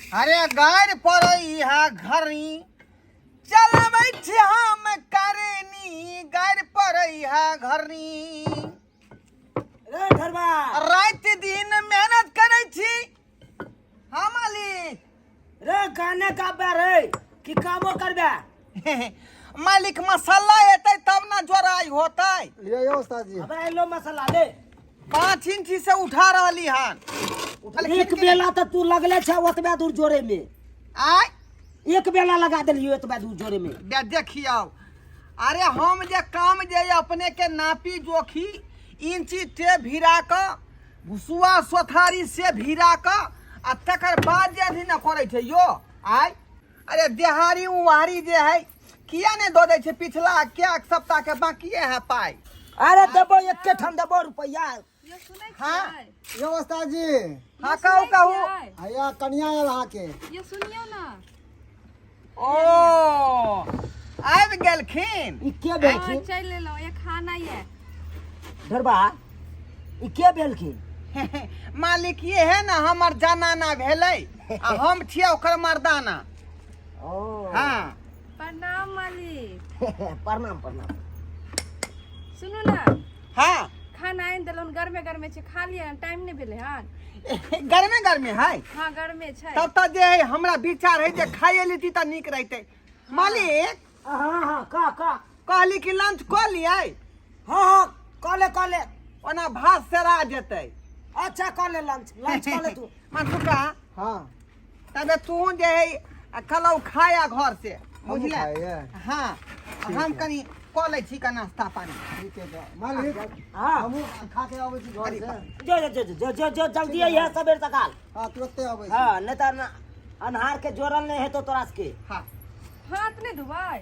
अरे गाड़ पड़ई है घरी चलबै छी हम करेनी गाड़ पड़ई है घरी रे धरबा रात दिन मेहनत करे छी। हाँ मालिक। रे गाने का रे कि कामो करबे मालिक मसाला हेतै तब ना जोराई होतै। ये उस्ताद जी अबे लो मसाला दे 5 इंची से उठा रहली हन। एक बेला तो तू लगले छ ओतबे दूर जोरे में आय एक बेला लगा देलियो ओतबे दूर जोरे में देखियो अरे हम जे काम जे अपने के नापी जोखी इंची टे भिरा क भुसुआ सोथारी से भिरा क आ तकर बाद जे अथी न करे छै यो आय अरे देहारी उहारी जे है किया ने दो दे छै पिछला क्या सप्ताह के बाकी है पाई। अरे देबो एक ठाम देबो रुपया। हाँ ये उस्ताद जी हाँ कहू आया कन्या आयल अहाँ के ये सुनियो ना। ओ आबि गेलखिन। ई के हाँ, बेलखिन चल ले लो ये खाना ये। धरबा ई के बेलखिन मालिक ये है ना हमर जनाना भेलै आ हम छियै ओकर मर्दाना। ओ हाँ प्रणाम मालिक। प्रणाम प्रणाम। सुनू ना हाँ खाना आनि देलहुँ गरमे गरमे छै खा लिअ टाइम नहीं भेले हन। गर्मे गर्मे है हाँ गरमे छै। तब तक जे है हमरा विचार है जे खाइए लेती त नीक रहते। मालिक हाँ हाँ का कहली कि लंच कऽ लियै हाँ कले ओना भात सेरा जेतै। अच्छा कले लंच कले तू मनसुका हाँ तबे तू जे है कलौ खाया घर से हमहूँ बुझले। खाइए। हाँ हम कनी कऽ लै छी का नाश्ता पानी। ठीक है तो मालिक हाँ हमहूँ खा के आबै छी घर से जो जल्दी है सबेर सकाल। हाँ तुरंते आबै छी। हाँ नहीं तो अनहार के जोरल नहीं है तो तोरा के हाँ हाथ नहीं धुबाई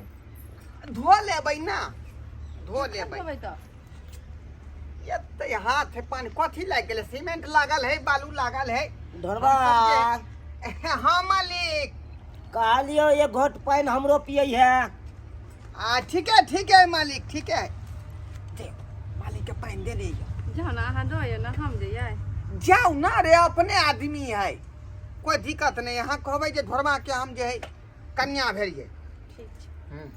धो लेबै ना धो लेबै। धोबै तो एते हाथ है पानी कथी लाग गेलै सीमेंट लागल है बालू लागल है। धरबा हाँ मालिक कहलियो एक घोट पानी हमरो पिए है। ठीक है मालिक ठीक है दे मालिक के पानी दे दे। जहन अहाँ दो ना हम जइए। जाओ ना रे अपने आदमी है कोई दिक्कत नहीं। यहाँ कहबै जे घरवा के हम जे है कन्या भेलिए। ठीक छै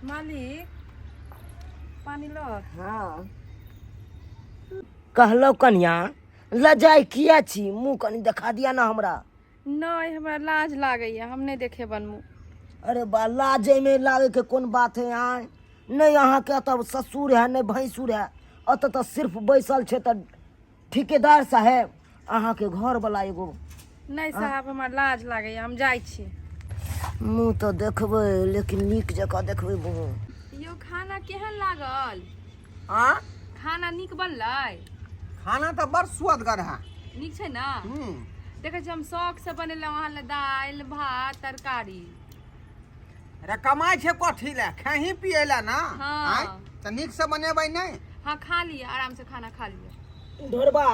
मालिक पानी लो। हाँ कहलो कन्या लजाई किया छी मुंह कनी देखा दिया ना हमरा। नहीं हमरा लाज लागैया हम नहीं देखे बनमु। अरे बा लाजे में लागे के कौन बात है यहाँ नहीं अहाँ के तब ससुर है नहीं भैंसुर है अत तो सिर्फ बैसल छे तो ठेकेदार साहेब अहाँ के घर वाला एगो नहीं साहब हमरा लाज लागैया हम जाइ छी। मुँह तो देखबै लेकिन नीक जगह देखबै मुँह। यो खाना केहन लागल। हाँ खाना नीक बनलै। खाना तो बड़ सुअदगर है। नीक छै ना। देखे छी हम शौक से बनेलहुँ अहाँ ले दालि भात तरकारी। रे कमाई छे कथी ले खही पिए ला ना। हाँ। तो नीक से बनेबै नहीं। हाँ खा लिय आराम से खाना खा लिय। ढोरबा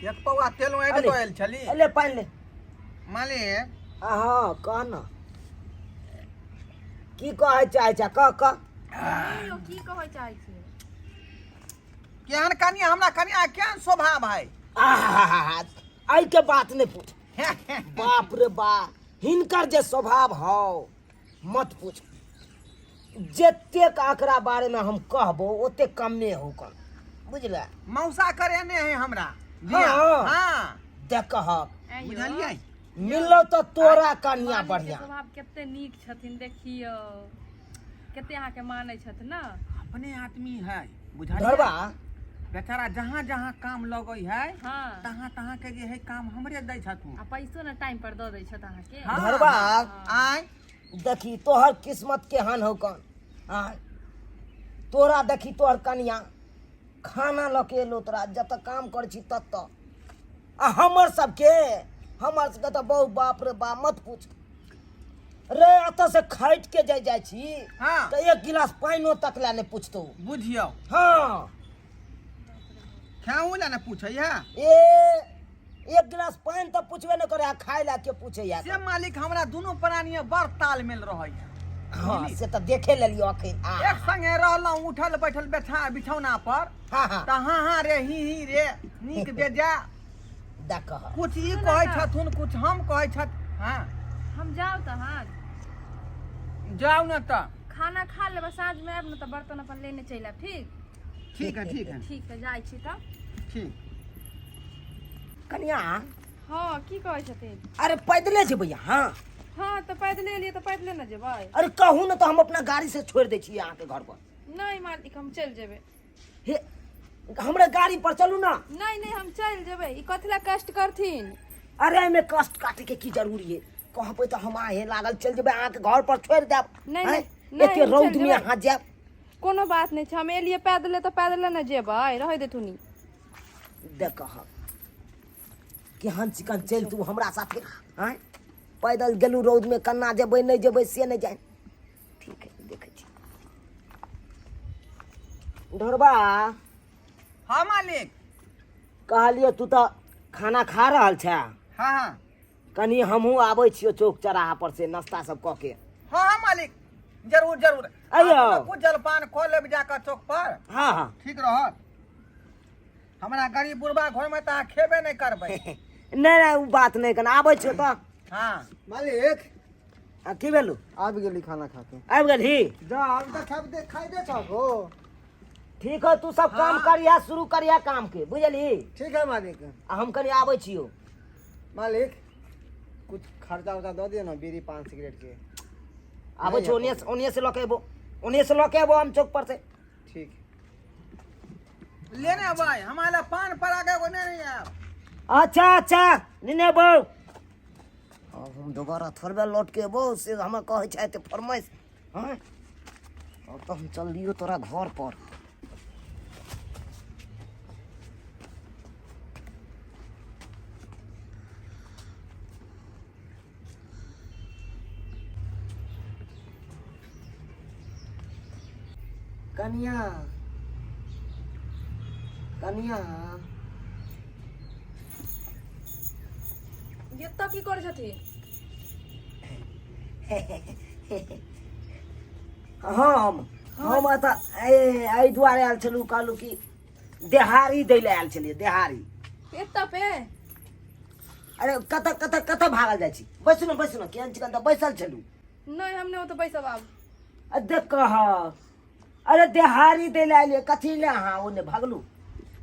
एक पौआ तेल में अले। तो आयल छली ले पानी ले। मालिक हाँ कह ना की कहे चाहे छा कह यो की कहै चाहै छी। केहन कन्या हमरा कन्या केहन स्वभाव है। आई के बात नहीं पूछ। बाप रे बा हिनकर जे स्वभाव हो मत पूछ। जतेक आंकड़ा बारे में हम कहबो ओते कमे हो कम बुझले। मौसा करे ने है हमरा। हाँ। हाँ देख कह बुझलियै मिलो तो तोरा कन्या मालिक के बढ़िया। स्वभाव कते नीक छथिन देखियो कते अहाँ के मानै छथिन ना। अपने आदमी है धरबा बुझलियै। बेचारा जहाँ जहाँ काम लगै है हाँ तहाँ तहाँ के जे है काम हमरे दै छथुन। आ पैसो ना टाइम पर दऽ दै छथि अहाँ के। हाँ, धरबा आय देखी तोहर किस्मत केहन हो कन आय तोरा देखी तोहर कन्या खाना लके एलो तोरा जत काम कर छी तत आ हमर सबके तो बहु बाप रे बा मत पूछ। रे अत से खाइट के जाय छी हाँ। तो एक गिलास पानियो तक ला नहीं पूछतो। बुझियो हाँ खाऊ ला ने पूछै है। एक गिलास पानी तो पूछबे न करे खाए ला के पूछे या से मालिक हमरा दोनों प्राणी बड़ तालमेल रहै है। हाँ से तो देखे ले लियो अखन एक संगे रहलहुँ उठल बैठल बिछौना पर हाँ हाँ हाँ रे ही रे नीक बेजा देख कह कुछ ई कहै छथुन कुछ हम कहै छथ। हाँ हम जाओ तहन जाओ न त। खाना खा लेब साँझ में आब न त बर्तन अपन लेने चलि आब। ठीक ठीक है ठीक है ठीक है जाइ छी तब। ठीक। कनिया हाँ की कहै छथिन? अरे पैदले जेबै यहाँ? हाँ तो पैदले एलियै तो पैदले न जेबै? अरे कहू न तो हम अपना गाड़ी से छोड़ दै छी अहाँके घर पर। नहीं मालिक हम चलि जेबै। हे हमरा गाड़ी पर चलू ना। नहीं नहीं हम चलि जेबै। ई कथी ला कष्ट करथिन? अरे एहिमे कष्ट काटे के की जरूरी है? कहबै तो हम आहे लागल चल जेबै अहाँके घर पर छोड़ देब। नहीं, हैं? नहीं, एते हम रौद चलि में जेबै। अहाँ जाब? कोनो बात नहीं छै। हम एलियै पैदले तो पैदले न जेबै। रहै देथुनी। देख कह केहन चिकन चल तू हमरा साथे। हैं पैदल गेलू रौद में कन्ना जेबै नहीं जेबै से नहीं जान। ठीक है देखे छी। ढोरबा हाँ मालिक। कहलियो तू तो खाना खा रहल छै। हाँ हाँ कनी हमहूँ आबै छियो चौक चौराहा पर से नाश्ता सब कऽ के। हाँ हाँ मालिक जरूर जरूर। अयो। अपना कुछ जलपान खो लेब जाकर चौक पर। हाँ हाँ ठीक रहत। हमरा गरीब बुढ़बा घर में तो खेबे नहीं करबै। नहीं नहीं वो बात नहीं करना आबै छियो तो। हाँ मालिक की भेलू? आबि गेली खाना खा के। आबि गेलही? जा अब तक खाब दे खाई दे छहो। ठीक है तू सब काम हाँ। करिया शुरू करिया काम के बुझली? ठीक है मालिक। आ हम कनी आबै छियो। मालिक कुछ खर्चा उर्चा दो दियो ना बीड़ी पान सिगरेट के। आबै छियो ओनिए से लके एबो। ओनिए से लके एबो हम चौक पर से। ठीक। लेने भाई हमारा पान पर आगे को नहीं है। अच्छा अच्छा निने बो। अब हम दोबारा थोड़बे लौट के एबो से हमरा कहै छै ते फरमाइश। हां अब तो हम चल दियो तोरा घर पर। कनिया कनिया ये तो की करै छथिन? हम अतः एहि दुआरे आयल छलू कहलू कि देहारी दै ले आयल छलियै देहारी। एतऽ पे अरे कतऽ कतऽ कतऽ भागल जाइ छी? बैसू न केहन चिकन तऽ बैसल छलू। नहीं हमने वो तो बैसब आब। देख कह अरे देहारी दै ले आइलियै कथी ले अहाँ ओने भागलू?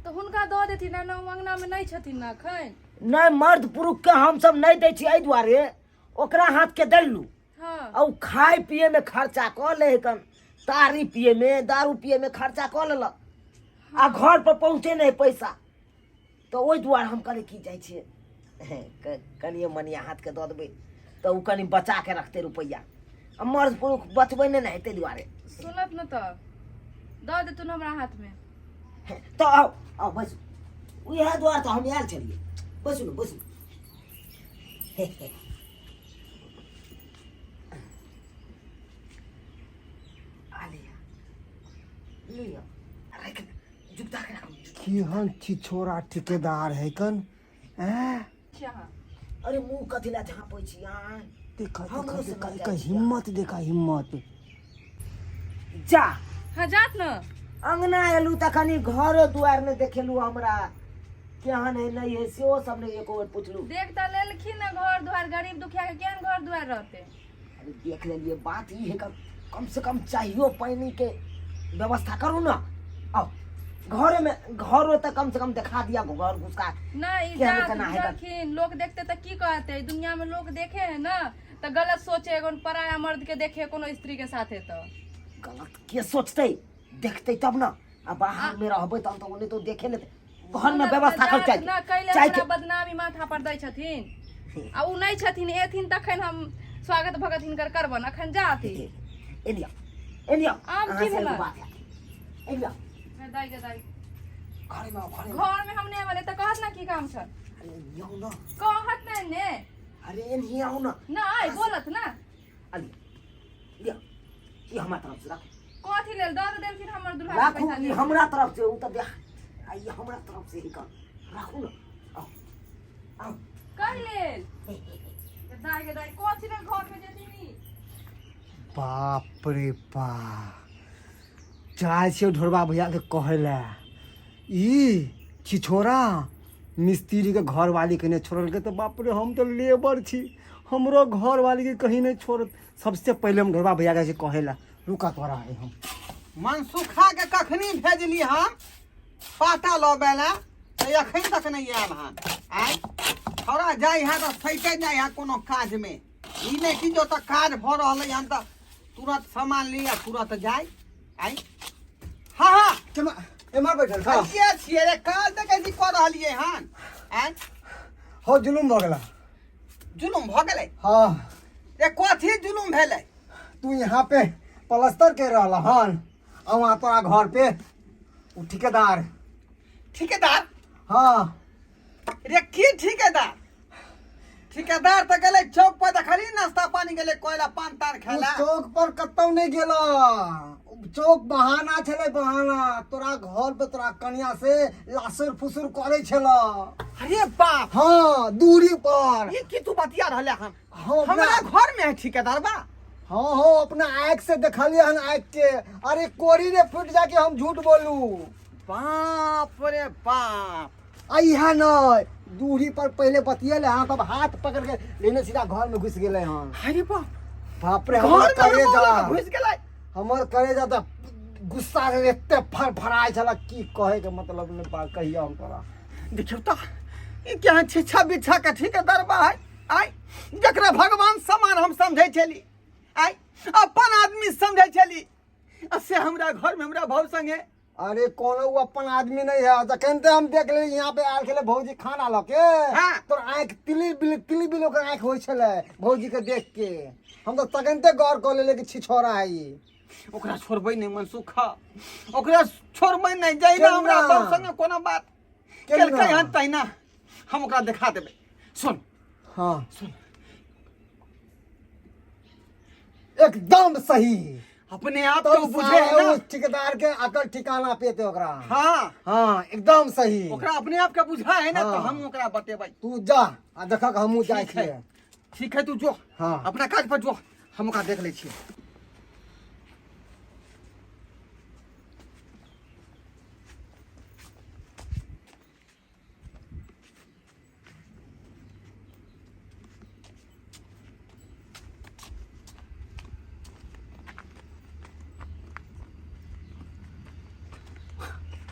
तो हुनका दऽ देथिन ना अंगना में नहीं छथिन ना एखन। नहीं मर्द पुरुष के हम सब नहीं दै छी एहि दुआरे ओकरा हाथ के देलू। हाँ और खाए पिए में खर्चा कऽ ले कन तारी पिए में दारू पिए में खर्चा कऽ लेलक। आ घर पर पहुँचे नहीं पैसा तो ओहि दुआरे हम कहले की जाइ छियै कनिए मनिया हाथ के दऽ देबै तो उ कनी बचा के रखते रुपैया। आ मर्द पुरुष बचबै नहीं ना ताहि दुआरे। सुनत न तो दऽ देथुन हमरा हाथ में। तो आओ आओ बैसू। उएह दुआरे तो हम आयल छलियै। बैसू न बैसू। केहन छिछोरा ठेकेदार है कन। अरे मुंह कथी ला झाँपै छी अहाँ? देखा हमरो देखा से देखा मत एकर जाइए। हिम्मत देखा हिम्मत। जा हाँ जात न। अंगना एलू त कनी घरो दुआर में देखेलू हमरा केहन है नहीं है सेहो सब नहीं एको बेर पूछलू। देख तो लेलखिन न घर द्वार। गरीब दुखिया के केहन घर द्वार रहते? अरे देख लेलिए बात ई है कम से कम चाहिए पानी के व्यवस्था करू ना। आओ घरे में घरो तक कम से कम दिखा दिया घर घुसका। नहीं क्या जात कहना है? गुजरखिन। लोग देखते तो की कहते? दुनिया में लोग देखे है ना तो गलत सोचे एगो पराया मर्द के देखे कोनो स्त्री के साथे तो गलत के सोचते देखते तब ना। आ बाहर में रहबै तब तो उन्हें तो देखे लेते। घर में व्यवस्था कर चाहिए ना कैले चाहे हमरा बदनामी माथा पर दै छथिन। आ उ नहीं छथिन एथिन तखन हम स्वागत भगत हिनकर करबन। अखन जाती एलिया आब की भेला? एलिया दाई के दाई घरे में घरे में। घर में हमने वाले तो कहत ना की काम छ? अरे यौ ना कहत ना ने। अरे एनही आउ ना। ना आई बोलत ना। अली लिया ये हमारा तरफ से रख। कथी लेल दऽ देलखिन हमर दुल्हा के राखू पैसा ये ले। हमरा तरफ से उ त देख आ ये हमरा तरफ से ही कर राखू ना। आओ आओ कह लेल दाई के दाई कथी लेल घर में जेथिनी? बाप रे बाप चाहे छियो ढोरबा भैया के कहे ला ई छिछोरा मिस्त्री के घर वाली के नहीं छोड़ के तो बाप रे हम तो लेबर छी, हमरो घर वाली के कहीं नहीं छोड़। सबसे पहले हम घरवा भैया के कहेला रुका तोरा है हम मनसुखा के कखनी भेजली हम पाटा लबे ला तो अखन तक नहीं आयल हन। आय थोड़ा जाय है तो सैटे जाय है कोनो काज में, ई नहीं कि जो तक काज भ रहल हन तो तुरंत सामान लिया तुरंत जाय। आय हाँ हाँ एमर बैठल था के छिए रे काल तक ऐसी कर रहलिए हन। आय हो जुलुम भ गेला। जुलुम भ गेलै? हाँ रे कथी जुलुम भेलै? तू यहाँ पे प्लास्टर के रहला हन और वहाँ तोरा घर पे उ ठेकेदार। ठेकेदार? हाँ रे की ठेकेदार? ठेकेदार तो गेले चौक पर देखली नाश्ता पानी गेले कोयला पान तान उ खाला। चौक पर कतौ नहीं गेला, चौक बहाना छले बहाना। तोरा घर पे तोरा कन्या से लासुर फुसुर करे छला। अरे बाप, हाँ दूरी पर। ये की तू बतिया रहले हम? हाँ, हमरा घर में है ठेकेदार बा? हाँ हाँ अपना आँख से देखलिए हन आँख के। अरे कोरी रे फुट जाके हम झूठ बोलू। बाप रे बाप, अइहा न दूरी पर पहले बतियले हाँ तब हाथ पकड़ के लेने सीधा घर में घुस गेले हन। अरे बाप, बाप रे घर हमर में करे जा घुस गेलै। हमर करे जा त गुस्सा से एते फड़फड़ाय छला की कहे के मतलब ने बा कहिया हम तोरा। देखियो त ई क्या छिछा बिछा के ठेकेदार बा है? आय जकरा भगवान समान हम समझै छली, आय अपन आदमी समझै छली, से हमरा घर में हमरा भाव संगे। अरे कोनो उ अपन आदमी नहीं है। जखन ते हम देख ले यहाँ पे आल खेले भौजी खाना लके हाँ। तो आँख तिली बिली ओकर आँख होय छले भौजी के देख के। हम तो तखनते गौर कर लेले कि छिछोरा है ये। ओकरा छोड़बै नहीं मनसुखा, ओकरा छोड़बै नहीं जाइना हमरा भाव संगे कोनो बात केलकै हन तैना हम ओकरा दिखा देबै। सुन हाँ सुन, एकदम सही। अपने आप तो को बुझे है ना? उस ठेकेदार के अकल ठिकाना पेते ओकरा। हाँ हाँ एकदम सही। ओकरा अपने आप के बुझा है ना, तो हाँ। हम ओकरा बतेबै। तू जा आ देखा के हमहू जाय ठीक है, छियै। ठीक है, तू जो हाँ। अपना काज पर जो, हम ओकरा देख लै छियै।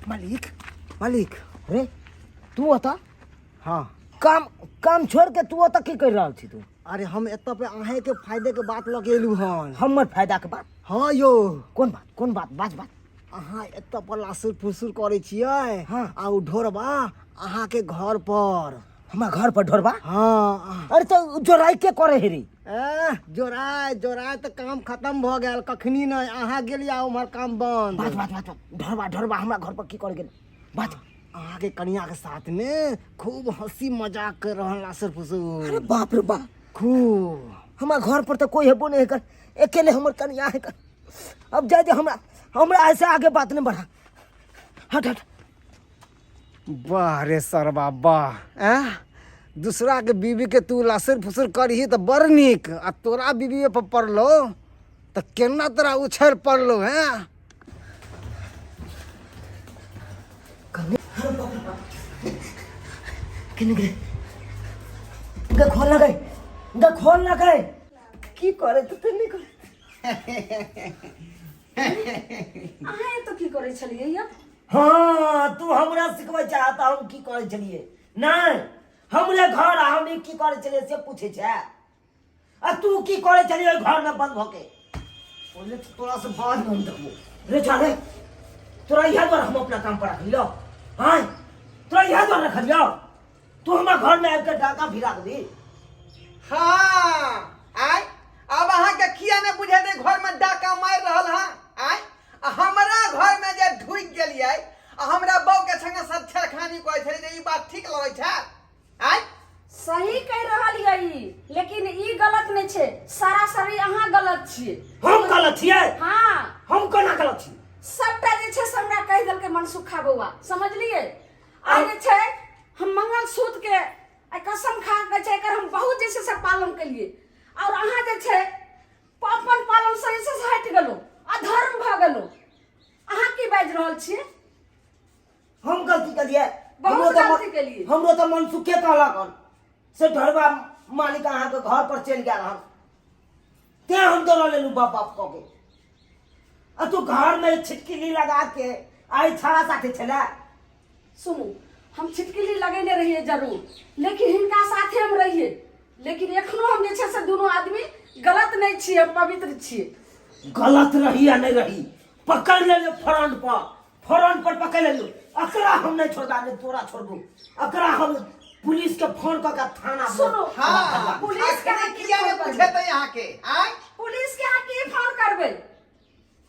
मालिक मालिक अरे तू अता हाँ काम काम छोड़ के तू अता की कर रहल छी तू? अरे हम एत पे अहे के फायदे के बात लगे एलू हन। हमर फायदा के बात? हाँ यो कौन बात बात बात। अहाँ एत पर लासुर फुसुर करे छियै। हाँ। आ उ ढोरबा अहाँ के घर पर। हमरा घर पर ढोरबा? हाँ अरे तो जोराई के करे हेरी? जोराय जोराय तो काम खत्म भ गेल कखनी नहीं। अहाँ गेलिया उम्हर काम बंद। बात बात बात ढोरबा ढोरबा हमरा घर पर की करे गेल? बात। अहाँ के कन्या के साथ में खूब हंसी मजाक कर रहल लासुर फुसुर। अरे बाप रे बाप, खूब। हमारा घर पर तो कोई हेबो नहीं कर, अकेले हमर कन्या है कर। अब जाए हमरा हमरा ऐसे आगे बात नहीं बढ़ा। हट हट। वाह रे सरबा वाह। दूसरा के बीवी के तू लासुर फुसुर करही तो बड़ नीक, आ तोरा बीवी पर पड़लो तो केना तोरा उछल पड़लो है। किने गए गा खोल ना गए, गा खोल ना गए की करे तो नहीं करे। अहाँ तो की करे छलिए या? हाँ तू हमरा सिखबै चाहता हम की करे चलिए? नहीं हमरे घर हम की करे चलिए से पूछे छे। आ तू की करे चलिए घर में बंद होके? बोले तो तोरा से बात नहीं देखबो रे चले तोरा यहाँ द्वारा हम अपना काम पर रख लियो। हाँ तोरा यहाँ द्वारा रख लियो, तू हमारे घर में आकर डाका फिरा दी। हाँ आय अब अहाँ के किया ने बुझे दे घर में डाका मार रहल हां? आय हमरा घर में जे ढुक गेलियै आ हमरा बहू के संगे सब छेड़खानी कहै छै जे ई बात ठीक लगै छै? आय सही कह रहल यही, लेकिन ई गलत नहीं छे, सरासरी अहाँ गलत छिए। हम गलत छियै? हाँ हम केना गलत छी? सबटा जे छे से हमरा कह देलकै मनसुखा बौआ, समझलिए? आ जे छे हम मंगलसूत्र के आ कसम खा के छै एकर हम बहुत जैसे से पालन केलिए, और अहाँ जे छे अपन पालन सही से हट गेलो, अधर्म भ गेलो। अहाँ की बाजि रहल छिए? हम गलती करिए? बहुत हमरो तो मनसुखे कहलक से ढरबा मालिक अहाँ के घर पर चल गया रहन ते हम तो ले लू बाप बाप कह के आ तू घर में छिटकिली लगा के आई छाड़ा साथे छला। सुनू, हम छिटकिली लगेने रहिए जरूर, लेकिन हिनका साथे हम रहिए, लेकिन एखनो हम जे छै से दोनों आदमी गलत नहीं छिए, पवित्र छिए। गलत रही या नहीं रही पकड़ ले लो फ्रंट पर पकड़ ले लो। अकरा हम नहीं छोड़ा नहीं तोरा छोड़बू। अकरा हम पुलिस के फोन करके थाना सुनो, हाँ पुलिस के यहाँ किया में पूछे तो यहाँ के आय पुलिस के यहाँ की फोन करबे।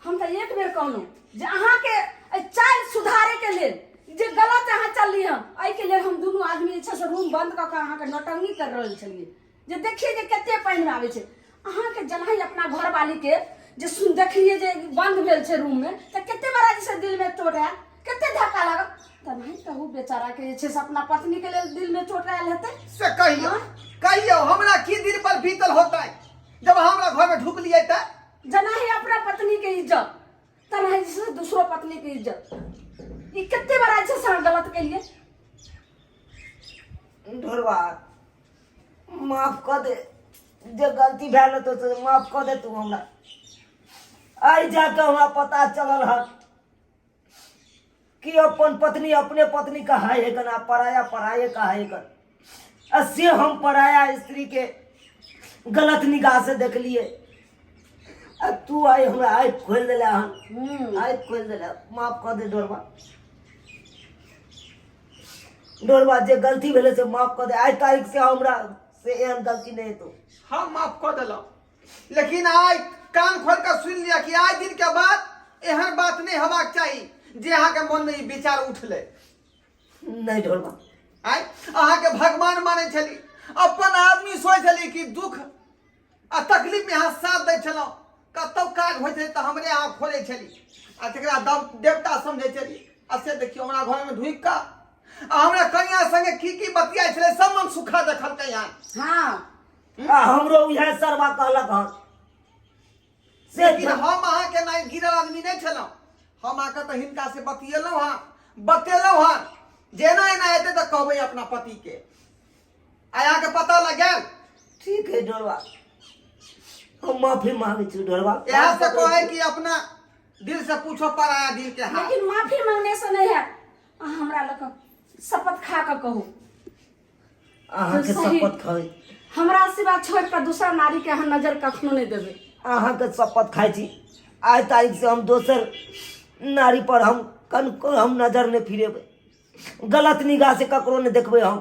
हम तो एक बेर कहलू जे अहाँ के चाल सुधारे के लेल जे गलत अहाँ चलली हम एहि के लेल हम दोनों आदमी जे छै से रूम बंद कऽ के अहाँ के नौटंकी कर रहल छलिए जे देखिए जे कते पानि में आवे छै। अहाँ के जेनाही अपना घर वाली के जे सुन देखिए जे बंद भेल छै रूम में त कते बड़ा जैसे दिल में चोट आयल, कते धक्का लागल, त नहीं कहू बेचारा के जे छै से अपना पत्नी के लेल दिल में चोट आयल हेतै से कहियो हमरा की दिल पर बीतल होता है जब हमरा घर में ढुक लिए त जनाही अपना पत्नी के इज्जत तनाही से दूसरो पत्नी के इज्जत, ये कितने बड़ा ऐसे से गलत के लिए। ढोरवा माफ कर दे, जे गलती भेल तो से माफ कर दे तू हमरा। आई जाके हमरा पता चलल है कि अपन पत्नी अपने पत्नी का है गन, पराया पराये का है गन। असे हम पराया स्त्री के गलत निगाह से देख लिए। अब तू आई हमरा आँख खोल दिला हन, आँख खोल दिला, माफ कर दे ढोरवा। ढोरवा जे गलती भेले से माफ कर दे। आज तारीख से हमरा से एहन गलती नहीं तो हम माफ कर दिलो, लेकिन आज कान खोल कर सुन लिया कि आज दिन के बाद एहन बात नहीं होबाक चाहिए जे अहाँ के मन में ई विचार उठले। नहीं ढोरवा आय अहाँ के भगवान माने छली, अपन आदमी सोच छली कि दुख आ तकलीफ में अहाँ साथ दै छलौ, कतौ काज होइत रहे तो हमरे अहाँ खोले छली आ तकरा देवता समझे छली। आ से देखियो हमरा घर में ढुक का आ हमरा कन्या संगे की बतियाई छले सब मन सुखा देखल के यहाँ। हाँ हमरो यह सरवा कहलक हन से लेकिन हम अहाँ के नहीं गिरल आदमी नहीं छलौ, हम आके तो हिनका से बतियेलौ हाँ, बतेलौ हाँ जेना एना हेतै तो कहबै अपना पति के। आया के पता लगल ठीक है ढोरवा, हम माफी मांगे छी ढोरवा। यह से कहे कि अपना दिल से पूछो पराया दिल के हाल। लेकिन माफी मांगने से नहीं है, अहाँ हमरा लग शपथ खा कर कहू अहाँ के सही। शपथ खाई, हमरा सिवा छोड़ कर दूसरा नारी के अहाँ नजर कखनो नहीं देबे। अहाँ के शपथ खाई छी आज तारीख से हम दोसर नारी पर हम कनको हम नजर नहीं फिरेबे, गलत निगाह से ककरो नहीं देखबे। हम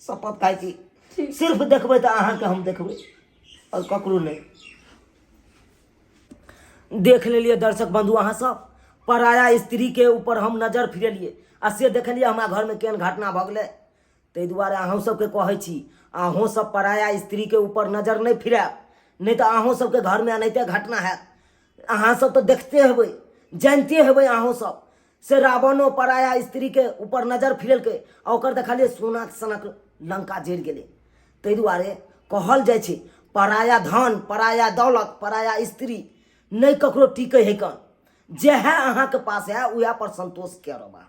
शपथ खाई छी ठीक। सिर्फ देखबे तो अहाँ के हम देखबे और ककरो नहीं। देख लेलिए दर्शक बंधु अहाँ सब, पराया स्त्री के ऊपर हम नजर फिरेलिए आ से देखलिए हमरा घर में केहन घटना भऽ गेलै। ताहि दुआरे अहूँ सबके कहै छी अहूँ सब पराया स्त्री के ऊपर नजर नहीं फिराब, नहीं तो अहूँ सबके घर में अनैते घटना हैत। अहाँ सब तो देखते हेबै, जानते हेबै अहूँ सब से रावणो पराया स्त्री के ऊपर नजर फिरेलकै आ ओकर देखलिए सोना सनक लंका जरि गेलै। ताहि दुआरे कहल जाइ छै पराया धन, पराया दौलत, पराया स्त्री नहीं ककरो टिकै है कन, जे है अहाँ के पास है वह पर संतोष करब।